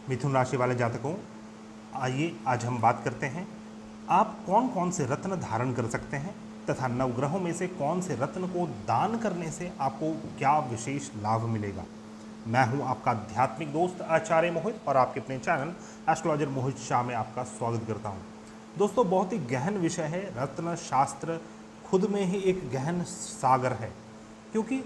मिथुन राशि वाले जातकों, आइए आज हम बात करते हैं आप कौन कौन से रत्न धारण कर सकते हैं तथा नवग्रहों में से कौन से रत्न को दान करने से आपको क्या विशेष लाभ मिलेगा। मैं हूं आपका आध्यात्मिक दोस्त आचार्य मोहित और आपके अपने चैनल एस्ट्रोलॉजर मोहित शाह में आपका स्वागत करता हूं। दोस्तों, बहुत ही गहन विषय है। रत्न शास्त्र खुद में ही एक गहन सागर है, क्योंकि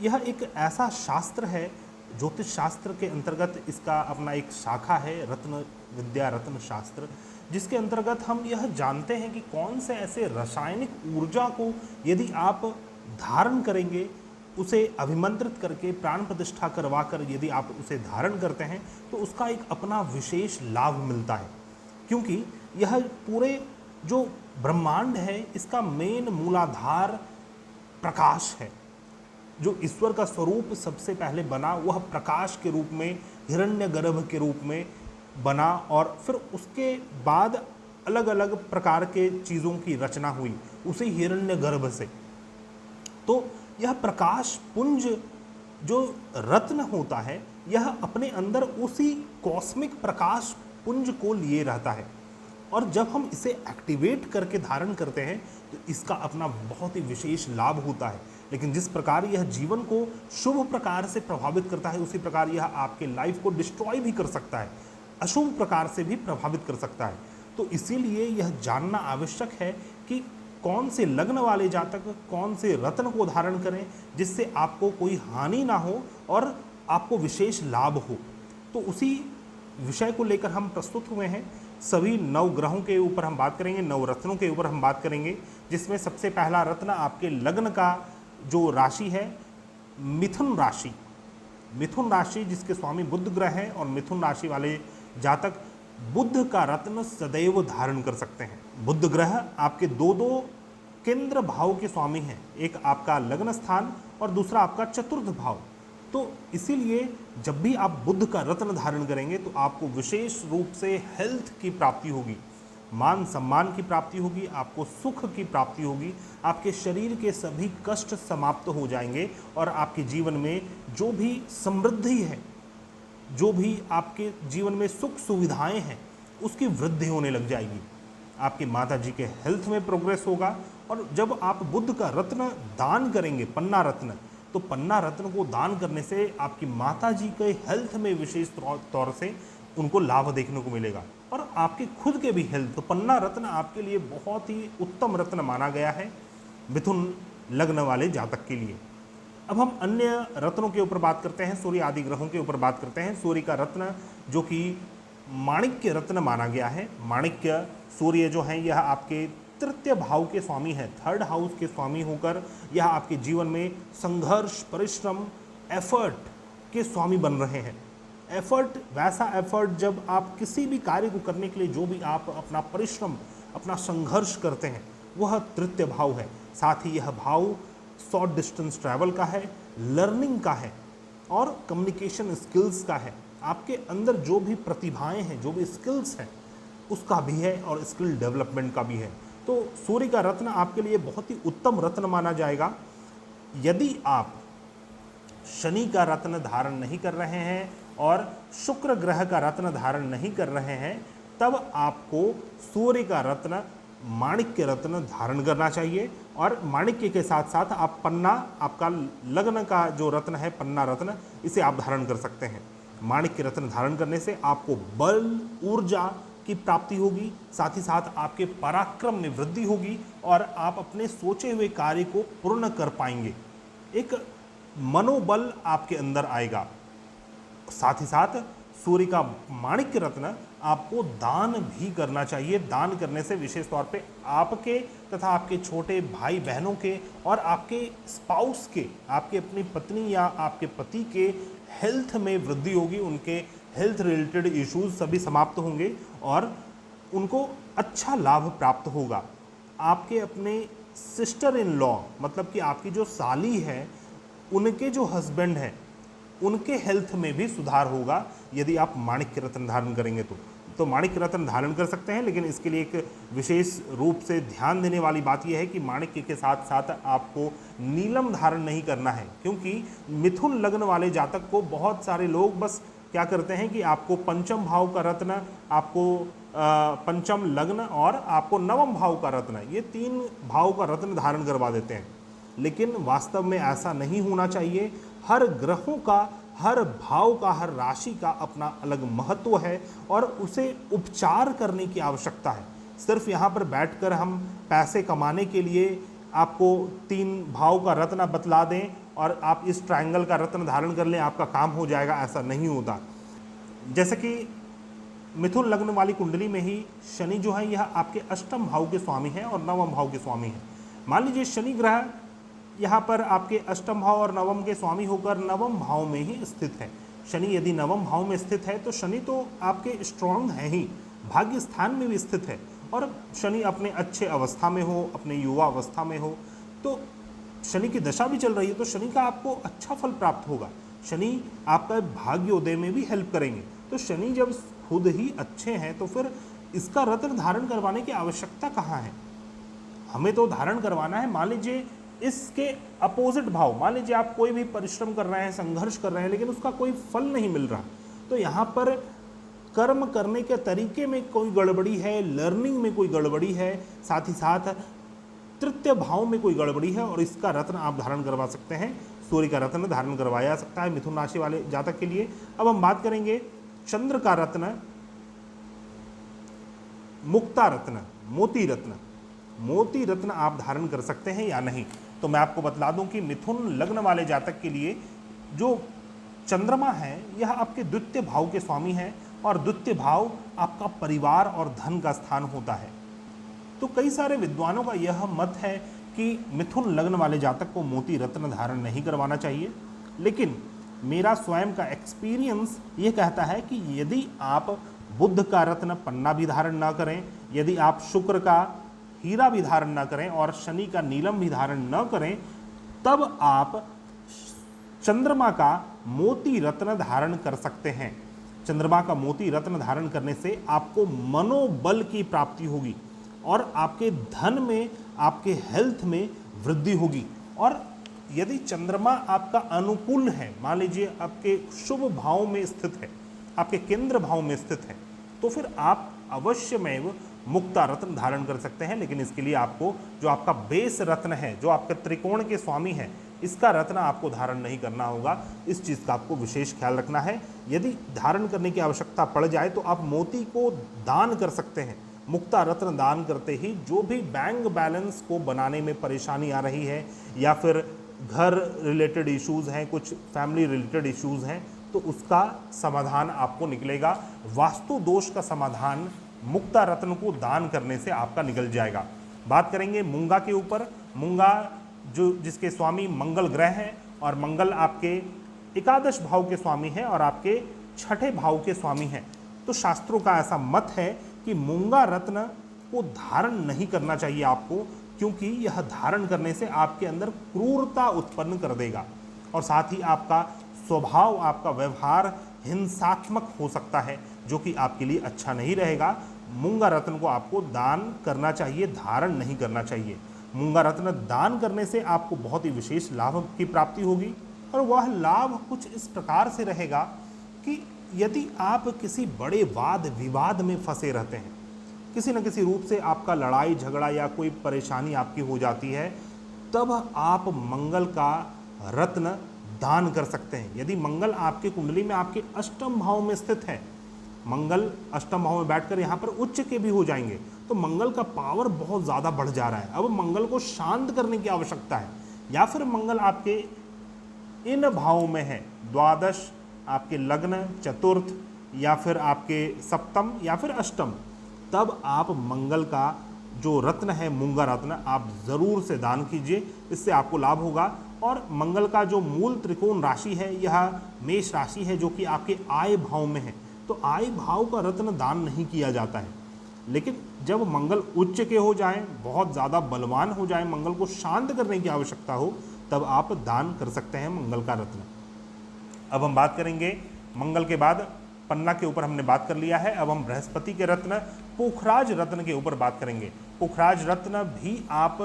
यह एक ऐसा शास्त्र है, ज्योतिष शास्त्र के अंतर्गत इसका अपना एक शाखा है रत्न विद्या, रत्न शास्त्र, जिसके अंतर्गत हम यह जानते हैं कि कौन से ऐसे रासायनिक ऊर्जा को यदि आप धारण करेंगे, उसे अभिमंत्रित करके प्राण प्रतिष्ठा करवा कर यदि आप उसे धारण करते हैं तो उसका एक अपना विशेष लाभ मिलता है। क्योंकि यह पूरे जो ब्रह्मांड है इसका मेन मूलाधार प्रकाश है। जो ईश्वर का स्वरूप सबसे पहले बना वह प्रकाश के रूप में, हिरण्यगर्भ के रूप में बना, और फिर उसके बाद अलग अलग प्रकार के चीज़ों की रचना हुई उसी हिरण्यगर्भ से। तो यह प्रकाश पुंज जो रत्न होता है यह अपने अंदर उसी कॉस्मिक प्रकाश पुंज को लिए रहता है, और जब हम इसे एक्टिवेट करके धारण करते हैं तो इसका अपना बहुत ही विशेष लाभ होता है। लेकिन जिस प्रकार यह जीवन को शुभ प्रकार से प्रभावित करता है, उसी प्रकार यह आपके लाइफ को डिस्ट्रॉय भी कर सकता है, अशुभ प्रकार से भी प्रभावित कर सकता है। तो इसीलिए यह जानना आवश्यक है कि कौन से लग्न वाले जातक कौन से रत्न को धारण करें जिससे आपको कोई हानि ना हो और आपको विशेष लाभ हो। तो उसी विषय को लेकर हम प्रस्तुत हुए हैं। सभी नवग्रहों के ऊपर हम बात करेंगे, नवरत्नों के ऊपर हम बात करेंगे, जिसमें सबसे पहला रत्न आपके लग्न का जो राशि है मिथुन राशि। मिथुन राशि जिसके स्वामी बुध ग्रह हैं, और मिथुन राशि वाले जातक बुध का रत्न सदैव धारण कर सकते हैं। बुध ग्रह आपके दो केंद्र भाव के स्वामी हैं, एक आपका लग्न स्थान और दूसरा आपका चतुर्थ भाव। तो इसीलिए जब भी आप बुध का रत्न धारण करेंगे तो आपको विशेष रूप से हेल्थ की प्राप्ति होगी, मान सम्मान की प्राप्ति होगी, आपको सुख की प्राप्ति होगी, आपके शरीर के सभी कष्ट समाप्त हो जाएंगे और आपके जीवन में जो भी समृद्धि है, जो भी आपके जीवन में सुख सुविधाएं हैं, उसकी वृद्धि होने लग जाएगी। आपकी माता जी के हेल्थ में प्रोग्रेस होगा। और जब आप बुध का रत्न दान करेंगे, पन्ना रत्न, तो पन्ना रत्न को दान करने से आपकी माता जी के हेल्थ में विशेष तौर से उनको लाभ देखने को मिलेगा, और आपके खुद के भी हेल्थ। तो पन्ना रत्न आपके लिए बहुत ही उत्तम रत्न माना गया है मिथुन लग्न वाले जातक के लिए। अब हम अन्य रत्नों के ऊपर बात करते हैं, सूर्य आदि ग्रहों के ऊपर बात करते हैं। सूर्य का रत्न जो कि माणिक्य रत्न माना गया है। माणिक्य सूर्य जो है यह आपके तृतीय भाव के स्वामी है, थर्ड हाउस के स्वामी होकर यह आपके जीवन में संघर्ष, परिश्रम, एफर्ट के स्वामी बन रहे हैं। एफर्ट, वैसा एफर्ट जब आप किसी भी कार्य को करने के लिए जो भी आप अपना परिश्रम, अपना संघर्ष करते हैं, वह तृतीय भाव है। साथ ही यह भाव शॉर्ट डिस्टेंस ट्रैवल का है, लर्निंग का है और कम्युनिकेशन स्किल्स का है। आपके अंदर जो भी प्रतिभाएं हैं, जो भी स्किल्स हैं, उसका भी है और स्किल डेवलपमेंट का भी है। तो सूर्य का रत्न आपके लिए बहुत ही उत्तम रत्न माना जाएगा। यदि आप शनि का रत्न धारण नहीं कर रहे हैं और शुक्र ग्रह का रत्न धारण नहीं कर रहे हैं, तब आपको सूर्य का रत्न, माणिक्य रत्न धारण करना चाहिए। और माणिक्य के साथ साथ आप पन्ना, आपका लग्न का जो रत्न है पन्ना रत्न, इसे आप धारण कर सकते हैं। माणिक्य रत्न धारण करने से आपको बल, ऊर्जा की प्राप्ति होगी, साथ ही साथ आपके पराक्रम में वृद्धि होगी और आप अपने सोचे हुए कार्य को पूर्ण कर पाएंगे। एक मनोबल आपके अंदर आएगा। साथ ही साथ सूर्य का माणिक्य रत्न आपको दान भी करना चाहिए। दान करने से विशेष तौर पे आपके तथा आपके छोटे भाई बहनों के और आपके स्पाउस के, आपके अपनी पत्नी या आपके पति के हेल्थ में वृद्धि होगी। उनके हेल्थ रिलेटेड इश्यूज सभी समाप्त होंगे और उनको अच्छा लाभ प्राप्त होगा। आपके अपने सिस्टर इन लॉ, मतलब कि आपकी जो साली है, उनके जो हस्बैंड हैं, उनके हेल्थ में भी सुधार होगा यदि आप माणिक्य रत्न धारण करेंगे तो माणिक्य रत्न धारण कर सकते हैं। लेकिन इसके लिए एक विशेष रूप से ध्यान देने वाली बात यह है कि माणिक्य के साथ साथ आपको नीलम धारण नहीं करना है, क्योंकि मिथुन लग्न वाले जातक को बहुत सारे लोग बस क्या करते हैं कि आपको पंचम भाव का रत्न, आपको पंचम लग्न और आपको नवम भाव का रत्न, ये 3 भाव का रत्न धारण करवा देते हैं। लेकिन वास्तव में ऐसा नहीं होना चाहिए। हर ग्रहों का, हर भाव का, हर राशि का अपना अलग महत्व है और उसे उपचार करने की आवश्यकता है। सिर्फ यहाँ पर बैठकर हम पैसे कमाने के लिए आपको 3 भाव का रत्न बतला दें और आप इस ट्रायंगल का रत्न धारण कर लें, आपका काम हो जाएगा, ऐसा नहीं होता। जैसे कि मिथुन लग्न वाली कुंडली में ही शनि जो है यह आपके अष्टम भाव के स्वामी हैं और नवम भाव के स्वामी हैं। मान लीजिए शनि ग्रह यहाँ पर आपके अष्टम भाव और नवम के स्वामी होकर नवम भाव में ही स्थित है। शनि यदि नवम भाव में स्थित है तो शनि तो आपके स्ट्रांग है ही, भाग्य स्थान में भी स्थित है, और शनि अपने अच्छे अवस्था में हो, अपने युवा अवस्था में हो, तो शनि की दशा भी चल रही है तो शनि का आपको अच्छा फल प्राप्त होगा। शनि आपका भाग्योदय में भी हेल्प करेंगे। तो शनि जब खुद ही अच्छे हैं तो फिर इसका रत्न धारण करवाने की आवश्यकता कहाँ है? हमें तो धारण करवाना है, मान लीजिए इसके अपोजिट भाव, मान लीजिए आप कोई भी परिश्रम कर रहे हैं, संघर्ष कर रहे हैं, लेकिन उसका कोई फल नहीं मिल रहा, तो यहाँ पर कर्म करने के तरीके में कोई गड़बड़ी है, लर्निंग में कोई गड़बड़ी है, साथ ही साथ तृतीय भाव में कोई गड़बड़ी है, और इसका रत्न आप धारण करवा सकते हैं। सूर्य का रत्न धारण करवाया जा सकता है मिथुन राशि वाले जातक के लिए। अब हम बात करेंगे चंद्र का रत्न, मुक्ता रत्न, मोती रत्न। मोती रत्न आप धारण कर सकते हैं या नहीं? तो मैं आपको बतला दूं कि मिथुन लग्न वाले जातक के लिए जो चंद्रमा है यह आपके द्वितीय भाव के स्वामी हैं, और द्वितीय भाव आपका परिवार और धन का स्थान होता है। तो कई सारे विद्वानों का यह मत है कि मिथुन लग्न वाले जातक को मोती रत्न धारण नहीं करवाना चाहिए, लेकिन मेरा स्वयं का एक्सपीरियंस ये कहता है कि यदि आप बुध का रत्न पन्ना भी धारण ना करें, यदि आप शुक्र का हीरा भी धारण ना करें और शनि का नीलम भी धारण न करें, तब आप चंद्रमा का मोती रत्न धारण कर सकते हैं। चंद्रमा का मोती रत्न धारण करने से आपको मनोबल की प्राप्ति होगी और आपके धन में, आपके हेल्थ में वृद्धि होगी। और यदि चंद्रमा आपका अनुकूल है, मान लीजिए आपके शुभ भाव में स्थित है, आपके केंद्र भाव में स्थित है, तो फिर आप अवश्यमेव मुक्ता रत्न धारण कर सकते हैं। लेकिन इसके लिए आपको जो आपका बेस रत्न है, जो आपके त्रिकोण के स्वामी है, इसका रत्न आपको धारण नहीं करना होगा। इस चीज़ का आपको विशेष ख्याल रखना है। यदि धारण करने की आवश्यकता पड़ जाए तो आप मोती को दान कर सकते हैं। मुक्ता रत्न दान करते ही जो भी बैंक बैलेंस को बनाने में परेशानी आ रही है, या फिर घर रिलेटेड इश्यूज़ हैं, कुछ फैमिली रिलेटेड इश्यूज़ हैं, तो उसका समाधान आपको निकलेगा। वास्तु दोष का समाधान मुक्ता रत्न को दान करने से आपका निकल जाएगा। बात करेंगे मूंगा के ऊपर। मूंगा जो जिसके स्वामी मंगल ग्रह हैं, और मंगल आपके एकादश भाव के स्वामी हैं और आपके छठे भाव के स्वामी हैं, तो शास्त्रों का ऐसा मत है कि मूंगा रत्न को धारण नहीं करना चाहिए आपको, क्योंकि यह धारण करने से आपके अंदर क्रूरता उत्पन्न कर देगा और साथ ही आपका स्वभाव, आपका व्यवहार हिंसात्मक हो सकता है, जो कि आपके लिए अच्छा नहीं रहेगा। मूंगा रत्न को आपको दान करना चाहिए, धारण नहीं करना चाहिए। मूंगा रत्न दान करने से आपको बहुत ही विशेष लाभ की प्राप्ति होगी, और वह लाभ कुछ इस प्रकार से रहेगा कि यदि आप किसी बड़े वाद विवाद में फंसे रहते हैं, किसी न किसी रूप से आपका लड़ाई झगड़ा या कोई परेशानी आपकी हो जाती है, तब आप मंगल का रत्न दान कर सकते हैं। यदि मंगल आपके कुंडली में आपके अष्टम भाव में स्थित है, मंगल अष्टम भाव में बैठकर यहाँ पर उच्च के भी हो जाएंगे, तो मंगल का पावर बहुत ज़्यादा बढ़ जा रहा है। अब मंगल को शांत करने की आवश्यकता है। या फिर मंगल आपके इन भाव में है, द्वादश, आपके लग्न, चतुर्थ, या फिर आपके सप्तम या फिर अष्टम, तब आप मंगल का जो रत्न है मूंगा रत्न आप ज़रूर से दान कीजिए, इससे आपको लाभ होगा। और मंगल का जो मूल त्रिकोण राशि है यह मेष राशि है, जो कि आपके आय भाव में है, तो आय भाव का रत्न दान नहीं किया जाता है। लेकिन जब मंगल उच्च के हो जाएं, बहुत ज़्यादा बलवान हो जाएं, मंगल को शांत करने की आवश्यकता हो, तब आप दान कर सकते हैं मंगल का रत्न। अब हम बात करेंगे मंगल के बाद पन्ना के ऊपर हमने बात कर लिया है। अब हम बृहस्पति के रत्न पुखराज रत्न के ऊपर बात करेंगे। पुखराज रत्न भी आप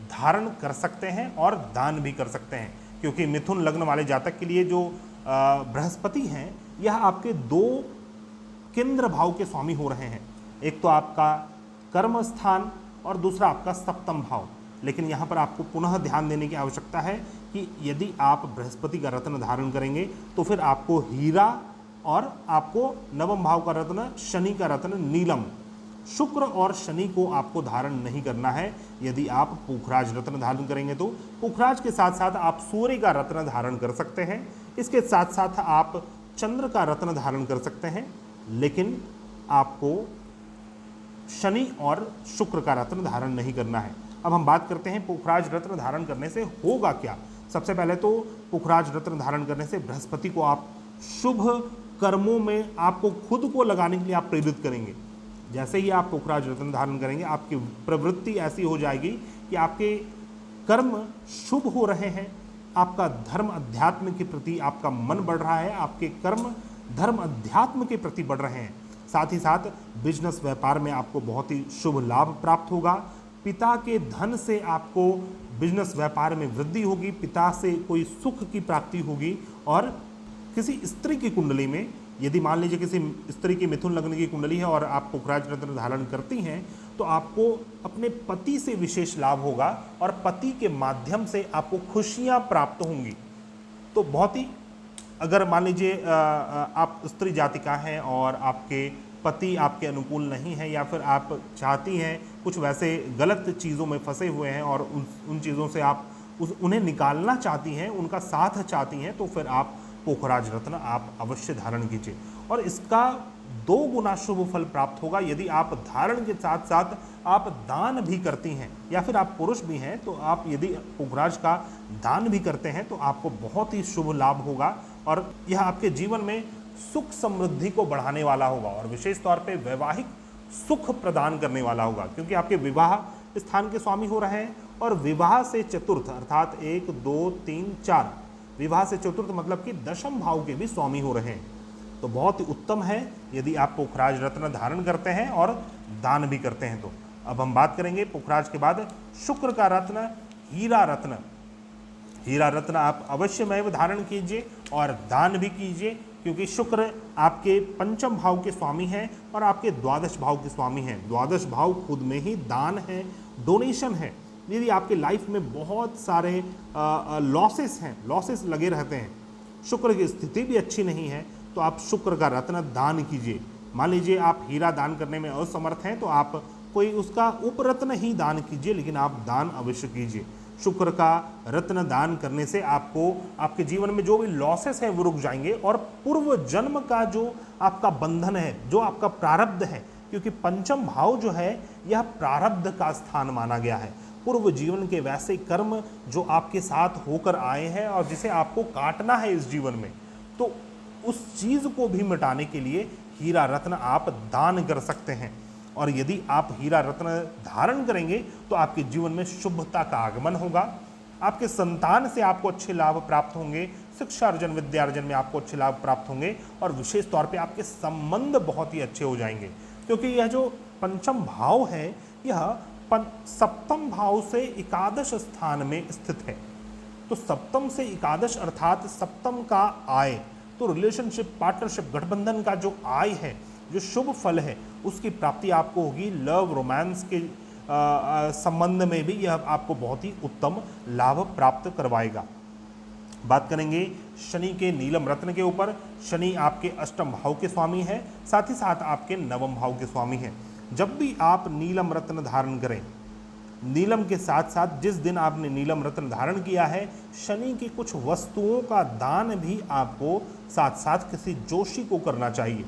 धारण कर सकते हैं और दान भी कर सकते हैं, क्योंकि मिथुन लग्न वाले जातक के लिए जो बृहस्पति हैं यह आपके दो केंद्र भाव के स्वामी हो रहे हैं। एक तो आपका कर्म स्थान और दूसरा आपका सप्तम भाव। लेकिन यहाँ पर आपको पुनः ध्यान देने की आवश्यकता है कि यदि आप बृहस्पति का रत्न धारण करेंगे तो फिर आपको हीरा और आपको नवम भाव का रत्न शनि का रत्न नीलम, शुक्र और शनि को आपको धारण नहीं करना है। यदि आप पुखराज रत्न धारण करेंगे तो पुखराज के साथ साथ आप सूर्य का रत्न धारण कर सकते हैं। इसके साथ साथ आप चंद्र का रत्न धारण कर सकते हैं, लेकिन आपको शनि और शुक्र का रत्न धारण नहीं करना है। अब हम बात करते हैं पुखराज रत्न धारण करने से होगा क्या। सबसे पहले तो पुखराज रत्न धारण करने से बृहस्पति को आप शुभ कर्मों में आपको खुद को लगाने के लिए आप प्रेरित करेंगे। जैसे ही आप पुखराज रत्न धारण करेंगे आपकी प्रवृत्ति ऐसी हो जाएगी कि आपके कर्म शुभ हो रहे हैं, आपका धर्म अध्यात्म के प्रति आपका मन बढ़ रहा है, आपके कर्म धर्म अध्यात्म के प्रति बढ़ रहे हैं। साथ ही साथ बिजनेस व्यापार में आपको बहुत ही शुभ लाभ प्राप्त होगा। पिता के धन से आपको बिजनेस व्यापार में वृद्धि होगी, पिता से कोई सुख की प्राप्ति होगी। और किसी स्त्री की कुंडली में यदि मान लीजिए किसी स्त्री की मिथुन लग्न की कुंडली है और आप पुखराज रत्न धारण करती हैं तो आपको अपने पति से विशेष लाभ होगा और पति के माध्यम से आपको खुशियां प्राप्त होंगी। तो बहुत ही, अगर मान लीजिए आप स्त्री जातिका हैं और आपके पति आपके अनुकूल नहीं है या फिर आप चाहती हैं कुछ वैसे गलत चीज़ों में फंसे हुए हैं और उन चीज़ों से आप उन्हें निकालना चाहती हैं, उनका साथ चाहती हैं, तो फिर आप पुखराज रत्न आप अवश्य धारण कीजिए और इसका 2 गुना शुभ फल प्राप्त होगा। यदि आप धारण के साथ साथ आप दान भी करती हैं या फिर आप पुरुष भी हैं तो आप यदि पुखराज का दान भी करते हैं तो आपको बहुत ही शुभ लाभ होगा और यह आपके जीवन में सुख समृद्धि को बढ़ाने वाला होगा और विशेष तौर पे वैवाहिक सुख प्रदान करने वाला होगा, क्योंकि आपके विवाह स्थान के स्वामी हो रहे हैं और विवाह से चतुर्थ अर्थात 1 2 3 4 विवाह से चतुर्थ मतलब कि दशम भाव के भी स्वामी हो रहे हैं। तो बहुत ही उत्तम है यदि आप पुखराज रत्न धारण करते हैं और दान भी करते हैं। तो अब हम बात करेंगे पुखराज के बाद शुक्र का रत्न हीरा रत्न। हीरा रत्न आप अवश्यमेव धारण कीजिए और दान भी कीजिए, क्योंकि शुक्र आपके पंचम भाव के स्वामी हैं और आपके द्वादश भाव के स्वामी हैं। द्वादश भाव खुद में ही दान है, डोनेशन है। यदि आपके लाइफ में बहुत सारे लॉसेस लगे रहते हैं, शुक्र की स्थिति भी अच्छी नहीं है, तो आप शुक्र का रत्न दान कीजिए। मान लीजिए आप हीरा दान करने में असमर्थ हैं तो आप कोई उसका उपरत्न ही दान कीजिए, लेकिन आप दान अवश्य कीजिए। शुक्र का रत्न दान करने से आपको आपके जीवन में जो भी लॉसेस हैं वो रुक जाएंगे और पूर्व जन्म का जो आपका बंधन है, जो आपका प्रारब्ध है, क्योंकि पंचम भाव जो है यह प्रारब्ध का स्थान माना गया है। पूर्व जीवन के वैसे कर्म जो आपके साथ होकर आए हैं और जिसे आपको काटना है इस जीवन में, तो उस चीज़ को भी मिटाने के लिए हीरा रत्न आप दान कर सकते हैं। और यदि आप हीरा रत्न धारण करेंगे तो आपके जीवन में शुभता का आगमन होगा, आपके संतान से आपको अच्छे लाभ प्राप्त होंगे, शिक्षा अर्जन विद्यार्जन में आपको अच्छे लाभ प्राप्त होंगे और विशेष तौर पे आपके संबंध बहुत ही अच्छे हो जाएंगे, क्योंकि यह जो पंचम भाव है यह सप्तम भाव से एकादश स्थान में स्थित है। तो सप्तम से एकादश अर्थात सप्तम का आय, तो रिलेशनशिप पार्टनरशिप गठबंधन का जो आय है, जो शुभ फल है, उसकी प्राप्ति आपको होगी। लव रोमांस के संबंध में भी यह आपको बहुत ही उत्तम लाभ प्राप्त करवाएगा। बात करेंगे शनि के नीलम रत्न के ऊपर। शनि आपके अष्टम भाव के स्वामी है, साथ ही साथ आपके नवम भाव के स्वामी हैं। जब भी आप नीलम रत्न धारण करें, नीलम के साथ साथ जिस दिन आपने नीलम रत्न धारण किया है, शनि की कुछ वस्तुओं का दान भी आपको साथ साथ किसी जोशी को करना चाहिए।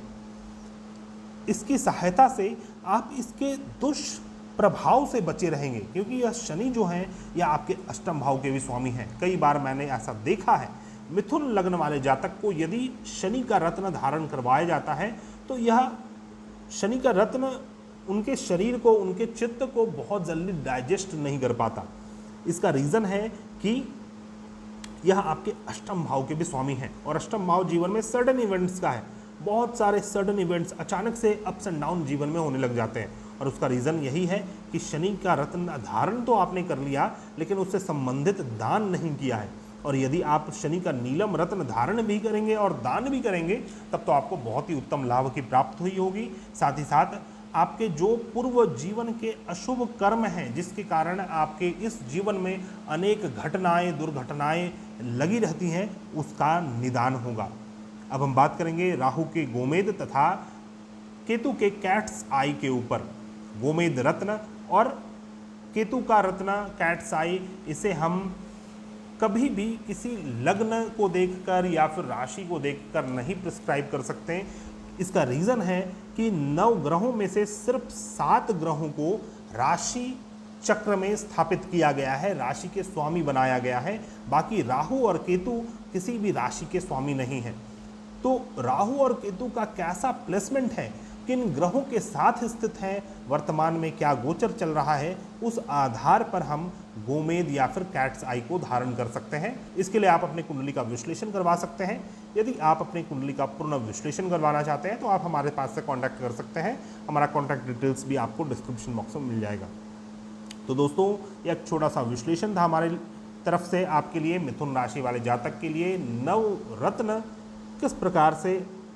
इसकी सहायता से आप इसके दुष्प्रभाव से बचे रहेंगे, क्योंकि यह शनि जो है यह आपके अष्टम भाव के भी स्वामी हैं। कई बार मैंने ऐसा देखा है, मिथुन लग्न वाले जातक को यदि शनि का रत्न धारण करवाया जाता है तो यह शनि का रत्न उनके शरीर को, उनके चित्त को बहुत जल्दी डाइजेस्ट नहीं कर पाता। इसका रीज़न है कि यह आपके अष्टम भाव के भी स्वामी हैं और अष्टम भाव जीवन में सडन इवेंट्स का है। बहुत सारे सडन इवेंट्स अचानक से अप्स एंड डाउन जीवन में होने लग जाते हैं और उसका रीज़न यही है कि शनि का रत्न धारण तो आपने कर लिया लेकिन उससे संबंधित दान नहीं किया है। और यदि आप शनि का नीलम रत्न धारण भी करेंगे और दान भी करेंगे तब तो आपको बहुत ही उत्तम लाभ की प्राप्त हुई होगी। साथ ही साथ आपके जो पूर्व जीवन के अशुभ कर्म हैं जिसके कारण आपके इस जीवन में अनेक घटनाएं दुर्घटनाएं लगी रहती हैं उसका निदान होगा। अब हम बात करेंगे राहु के गोमेद तथा केतु के कैट्स आई के ऊपर। गोमेद रत्न और केतु का रत्न कैट्स आई, इसे हम कभी भी किसी लग्न को देखकर या फिर राशि को देखकर नहीं प्रिस्क्राइब कर सकते। इसका रीज़न है कि 9 ग्रहों में से सिर्फ 7 ग्रहों को राशि चक्र में स्थापित किया गया है, राशि के स्वामी बनाया गया है। बाकी राहु और केतु किसी भी राशि के स्वामी नहीं है। तो राहु और केतु का कैसा प्लेसमेंट है, किन ग्रहों के साथ स्थित हैं, वर्तमान में क्या गोचर चल रहा है, उस आधार पर हम गोमेद या फिर कैट्स आई को धारण कर सकते हैं। इसके लिए आप अपनी कुंडली का विश्लेषण करवा सकते हैं। यदि आप अपनी कुंडली का पूर्ण विश्लेषण करवाना चाहते हैं तो आप हमारे पास से कॉन्टैक्ट कर सकते हैं। हमारा कॉन्टैक्ट डिटेल्स भी आपको डिस्क्रिप्शन बॉक्स में मिल जाएगा। तो दोस्तों, यह एक छोटा सा विश्लेषण था हमारे तरफ से आपके लिए। मिथुन राशि वाले जातक के लिए 9 रत्न किस प्रकार से,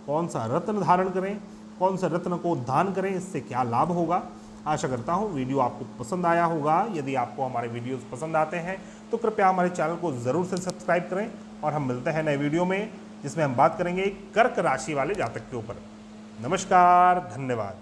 कौन सा रत्न धारण करें, कौन सा रत्न को दान करें, इससे क्या लाभ होगा। आशा करता हूँ वीडियो आपको पसंद आया होगा। यदि आपको हमारे वीडियोस पसंद आते हैं तो कृपया हमारे चैनल को ज़रूर से सब्सक्राइब करें और हम मिलते हैं नए वीडियो में जिसमें हम बात करेंगे कर्क राशि वाले जातक के ऊपर। नमस्कार, धन्यवाद।